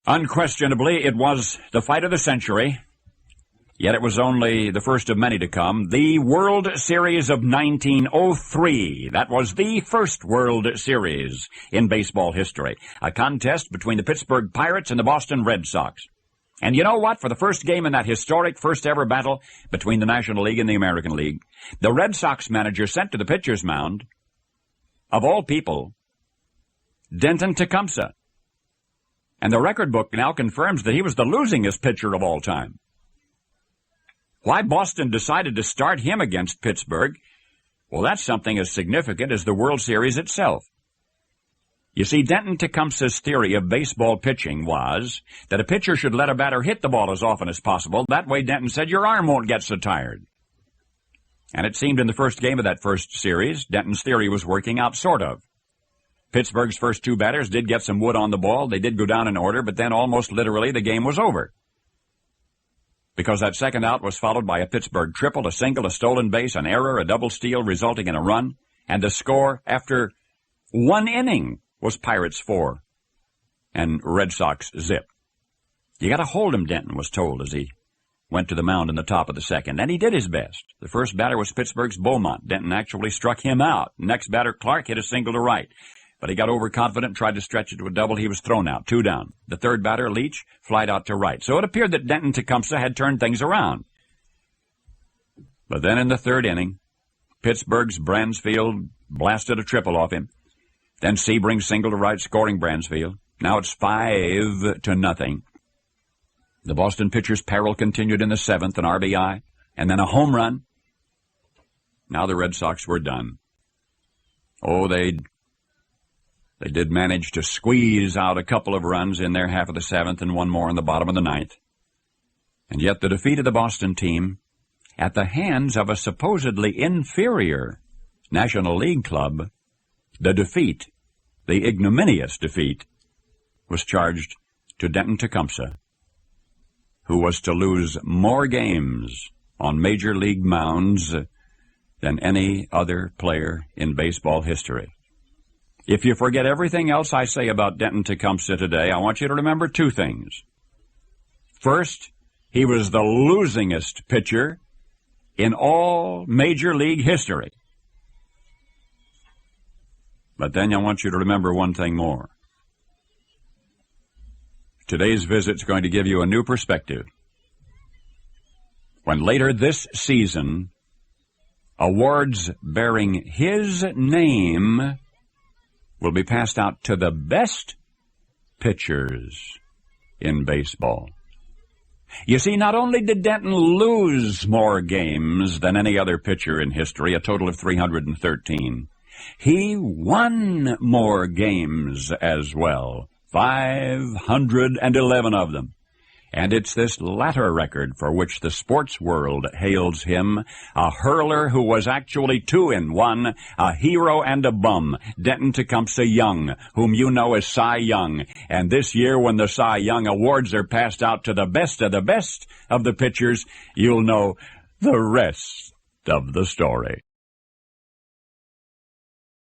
Unquestionably, it was the fight of the century, yet it was only the first of many to come. The World Series of 1903. That was the first World Series in baseball history. A contest between the Pittsburgh Pirates and the Boston Red Sox. And you know what? For the first game in that historic first-ever battle between the National League and the American League, the Red Sox manager sent to the pitcher's mound, of all people, Denton Tecumseh. And the record book now confirms that he was the losingest pitcher of all time. Why Boston decided to start him against Pittsburgh, well, that's something as significant as the World Series itself. You see, Denton Tecumseh's theory of baseball pitching was that a pitcher should let a batter hit the ball as often as possible. That way, Denton said, your arm won't get so tired. And it seemed in the first game of that first series, Denton's theory was working out, sort of. Pittsburgh's first two batters did get some wood on the ball. They did go down in order, but then almost literally the game was over. Because that second out was followed by a Pittsburgh triple, a single, a stolen base, an error, a double steal resulting in a run, and the score after one inning was Pirates 4 and Red Sox zip. You got to hold him, Denton was told as he went to the mound in the top of the second, and he did his best. The first batter was Pittsburgh's Beaumont. Denton actually struck him out. Next batter, Clark, hit a single to right. But he got overconfident, tried to stretch it to a double. He was thrown out, 2 down. The third batter, Leach, flied out to right. So it appeared that Denton Tecumseh had turned things around. But then in the third inning, Pittsburgh's Bransfield blasted a triple off him. Then Sebring single to right, scoring Bransfield. Now it's 5-0. The Boston pitcher's peril continued in the seventh, an RBI, and then a home run. Now the Red Sox were done. Oh, they did manage to squeeze out a couple of runs in their half of the seventh and one more in the bottom of the ninth. And yet the defeat of the Boston team at the hands of a supposedly inferior National League club, the defeat, the ignominious defeat, was charged to Denton Tecumseh, who was to lose more games on Major League mounds than any other player in baseball history. If you forget everything else I say about Denton Tecumseh today, I want you to remember 2 things. First, he was the losingest pitcher in all Major League history. But then I want you to remember one thing more. Today's visit's going to give you a new perspective. When later this season, awards bearing his name will be passed out to the best pitchers in baseball. You see, not only did Denton lose more games than any other pitcher in history, a total of 313, he won more games as well, 511 of them. And it's this latter record for which the sports world hails him, a hurler who was actually 2 in 1, a hero and a bum, Denton Tecumseh Young, whom you know as Cy Young. And this year, when the Cy Young awards are passed out to the best of the pitchers, you'll know the rest of the story.